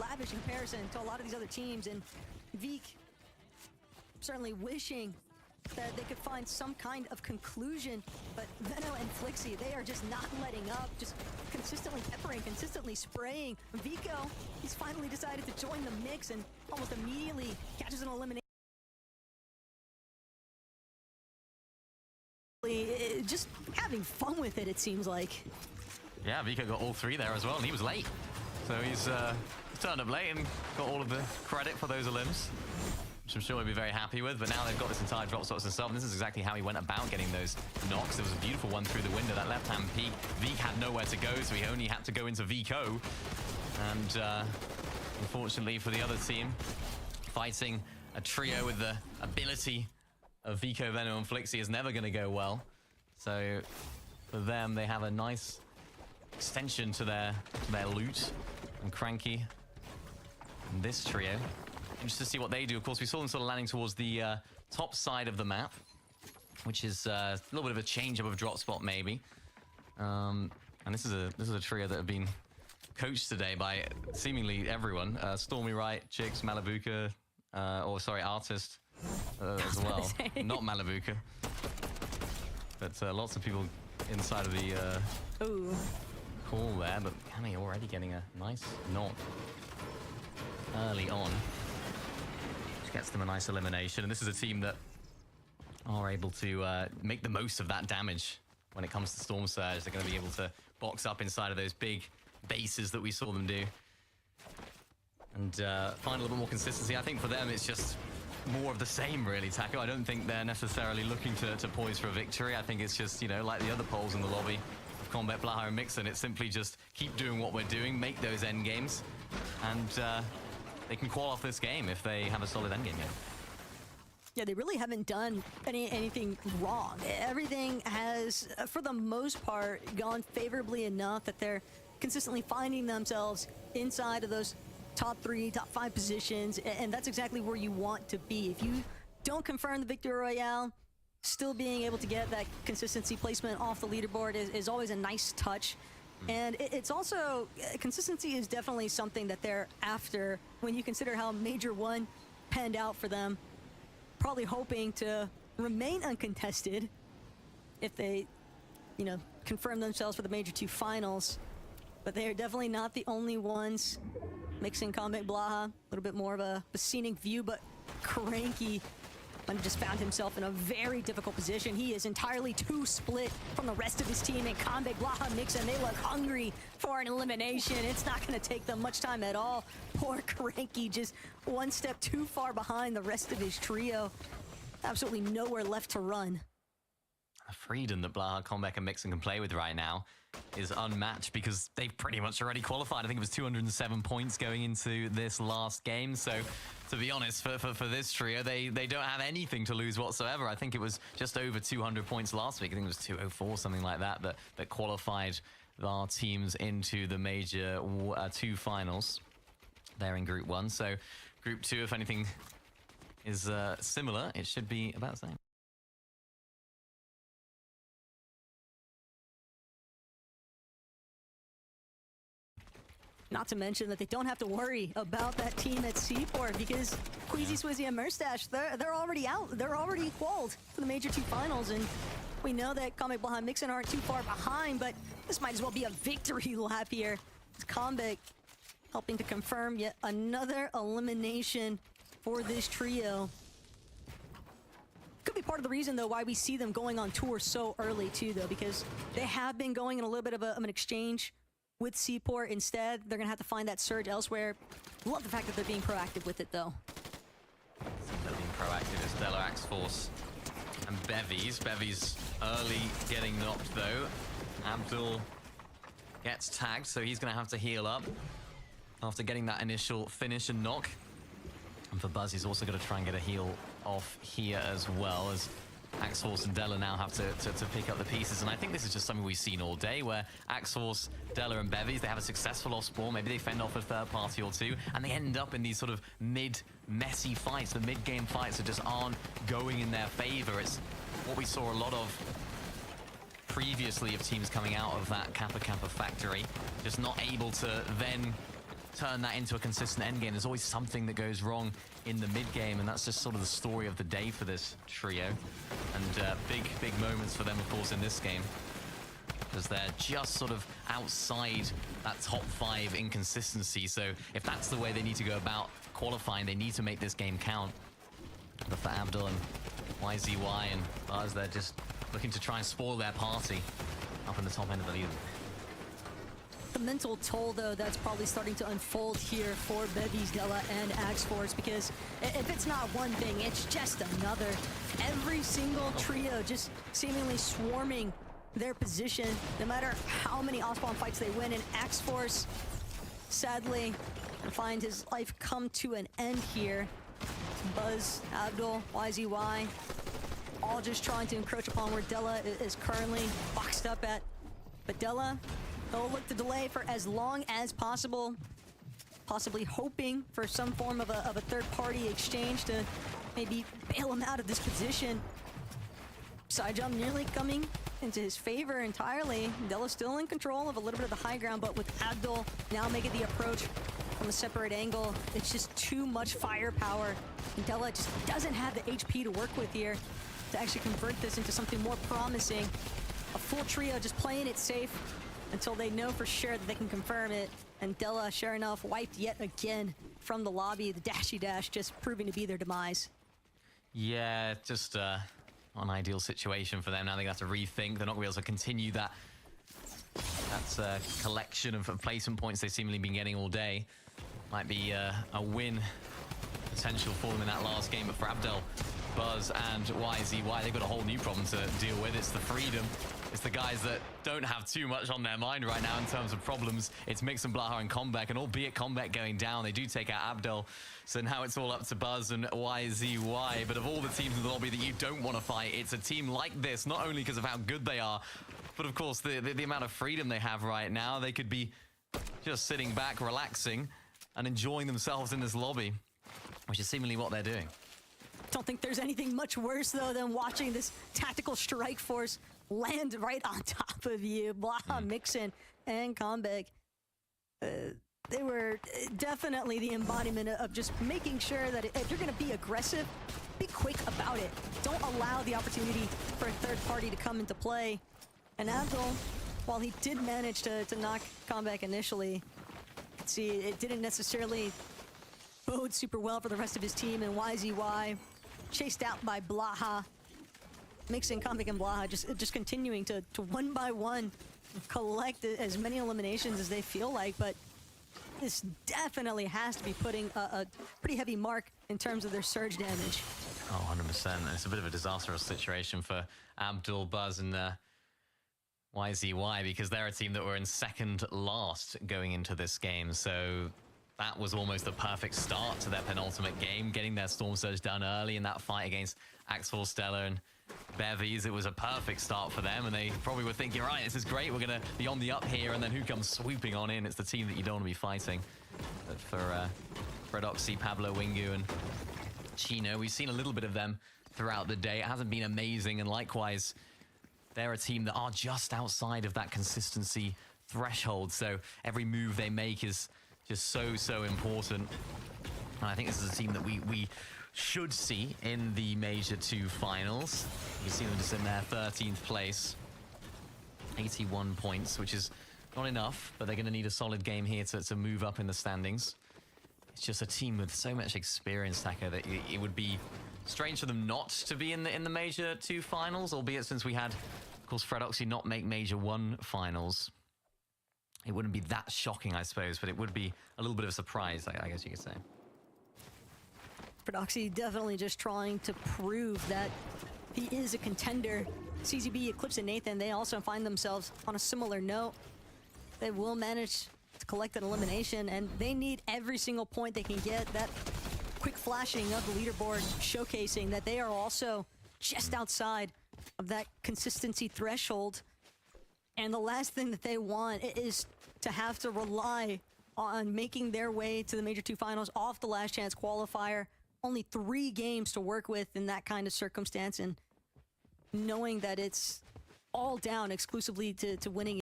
lavish in comparison to a lot of these other teams, and Veek certainly wishing that they could find some kind of conclusion, but Veno and Flixie, they are just not letting up, just consistently peppering, consistently spraying. Vico, he's finally decided to join the mix and almost immediately catches an elimination. Just having fun with it, it seems like. Yeah, Vico got all three there as well, and he was late. So he's turned up late and got all of the credit for those elims, which I'm sure he'll be very happy with. But now they've got this entire drop stops himself, and this is exactly how he went about getting those knocks. There was a beautiful one through the window, that left-hand peek. Veek had nowhere to go, so he only had to go into Vico. And unfortunately for the other team, fighting a trio with the ability of Vico, Veno, and Flixie is never going to go well. So for them, they have a nice extension to their loot. And Cranky and this trio. Interested to see what they do. Of course, we saw them sort of landing towards the top side of the map, which is a little bit of a change up of drop spot, maybe. And this is a trio that have been coached today by seemingly everyone. Stormy Wright, Chicks, Malabuka, or sorry, Artist as well. Not Malabuka, but lots of people inside of the call there. But Cammy already getting a nice knock early on. Gets them a nice elimination, and this is a team that are able to make the most of that damage when it comes to Storm Surge. They're going to be able to box up inside of those big bases that we saw them do, and find a little bit more consistency. I think for them it's just more of the same, really, Taco. I don't think they're necessarily looking to poise for a victory. I think it's just, you know, like the other polls in the lobby of Combat, Blaha, and Mixon, it's simply just keep doing what we're doing, make those end games, and they can call off this game if they have a solid endgame game. Yeah, they really haven't done anything wrong. Everything has, for the most part, gone favorably enough that they're consistently finding themselves inside of those top 3, top 5 positions, and that's exactly where you want to be. If you don't confirm the Victory Royale, still being able to get that consistency placement off the leaderboard is always a nice touch. And it's also, consistency is definitely something that they're after when you consider how Major 1 panned out for them. Probably hoping to remain uncontested if they, you know, confirm themselves for the Major 2 finals. But they are definitely not the only ones. Mixing Combat Blaha, a little bit more of a scenic view, but Cranky just found himself in a very difficult position. He is entirely too split from the rest of his team, and Combat Blaha Mixon, they look hungry for an elimination. It's not going to take them much time at all. Poor Cranky just one step too far behind the rest of his trio. Absolutely nowhere left to run. The freedom that Blaha, Combat, and Mixon can play with right now is unmatched because they've pretty much already qualified. I think it was 207 points going into this last game. So, to be honest, for this trio, they don't have anything to lose whatsoever. I think it was just over 200 points last week. I think it was 204, something like that, that qualified our teams into the Major 2 finals there in Group 1. So, Group 2, if anything is similar, it should be about the same. Not to mention that they don't have to worry about that team at Seaport because Queasy, Swizzy, and Murstache, they're already out. They're already qualified for the Major 2 finals, and we know that Combat Blaha and Mixon aren't too far behind, but this might as well be a victory lap here. It's Combat helping to confirm yet another elimination for this trio. Could be part of the reason, though, why we see them going on tour so early, too, though, because they have been going in a little bit of an exchange with Seaport. Instead, they're going to have to find that surge elsewhere. Love the fact that they're being proactive with it, though. They're being proactive is Stellar, Axe Force, and Bevies. Bevies early getting knocked, though. Abdul gets tagged, so he's going to have to heal up after getting that initial finish and knock. And for Buzz, he's also going to try and get a heal off here as well, as Axforce and Della now have to pick up the pieces. And I think this is just something we've seen all day, where Axforce, Della, and Bevies, they have a successful off spawn. Maybe they fend off a third party or two, and they end up in these sort of messy fights. The mid-game fights that just aren't going in their favor. It's what we saw a lot of previously, of teams coming out of that Kappa Kappa factory, just not able to then turn that into a consistent end game. There's always something that goes wrong in the mid game, and that's just sort of the story of the day for this trio. And big moments for them, of course, in this game, because they're just sort of outside that top 5 inconsistency. So if that's the way they need to go about qualifying, they need to make this game count. But for Abdul and YZY and Buzz, they're just looking to try and spoil their party up in the top end of the leaderboard. The mental toll, though, that's probably starting to unfold here for Bevies, Della, and Axforce, because if it's not one thing, it's just another. Every single trio just seemingly swarming their position, no matter how many off-spawn fights they win. And Axforce, sadly, find his life come to an end here. Buzz, Abdul, YZY, all just trying to encroach upon where Della is currently boxed up at. But Della, he'll look to delay for as long as possible, possibly hoping for some form of a third-party exchange to maybe bail him out of this position. Side jump nearly coming into his favor entirely. Della's still in control of a little bit of the high ground, but with Abdul now making the approach from a separate angle, it's just too much firepower. And Della just doesn't have the HP to work with here to actually convert this into something more promising. A full trio just playing it safe until they know for sure that they can confirm it. And Della, sure enough, wiped yet again from the lobby. The dashy dash just proving to be their demise. Yeah, just an ideal situation for them. Now they have to rethink. They're not going to be able to continue that collection of placement points they've seemingly been getting all day. Might be a win potential for them in that last game. But for Abdel, Buzz, and YZY, they've got a whole new problem to deal with. It's the freedom. It's the guys that don't have too much on their mind right now in terms of problems. It's Mix and Blaha and Combat, and albeit Combat going down, they do take out Abdel. So now it's all up to Buzz and YZY. But of all the teams in the lobby that you don't want to fight, it's a team like this, not only because of how good they are, but of course the amount of freedom they have right now. They could be just sitting back, relaxing, and enjoying themselves in this lobby, which is seemingly what they're doing. Don't think there's anything much worse, though, than watching this tactical strike force land right on top of you. Blaha, Mixon, and Comeback. They were definitely the embodiment of just making sure that if you're going to be aggressive, be quick about it. Don't allow the opportunity for a third party to come into play. And Abdul, while he did manage to knock Comeback initially, you can see it didn't necessarily bode super well for the rest of his team. And YZY chased out by Blaha. Mixing Comeback and Blaha just continuing to one by one collect as many eliminations as they feel like, but this definitely has to be putting a pretty heavy mark in terms of their surge damage. Oh, 100%. It's a bit of a disastrous situation for Abdul, Buzz, and YZY, because they're a team that were in second last going into this game. So that was almost the perfect start to their penultimate game, getting their Storm Surge done early in that fight against Axel, Stella, and Bevies. It was a perfect start for them, and they probably were thinking, right, this is great, we're going to be on the up here, and then who comes swooping on in? It's the team that you don't want to be fighting. But for Redoxy, Pablo, Wingu, and Chino, we've seen a little bit of them throughout the day. It hasn't been amazing, and likewise, they're a team that are just outside of that consistency threshold, so every move they make is just so important. And I think this is a team that we should see in the Major 2 finals. You see them just in their 13th place. 81 points, which is not enough, but they're going to need a solid game here to move up in the standings. It's just a team with so much experience, Taka, that it would be strange for them not to be in the Major 2 finals, albeit since we had, of course, Fredoxy not make Major 1 finals. It wouldn't be that shocking, I suppose, but it would be a little bit of a surprise, I guess you could say. Prodoxy definitely just trying to prove that he is a contender. CZB, Eclipse, and Nathan, they also find themselves on a similar note. They will manage to collect an elimination, and they need every single point they can get. That quick flashing of the leaderboard showcasing that they are also just outside of that consistency threshold. And the last thing that they want is to have to rely on making their way to the Major 2 finals off the last chance qualifier. Only 3 games to work with in that kind of circumstance, and knowing that it's all down exclusively to winning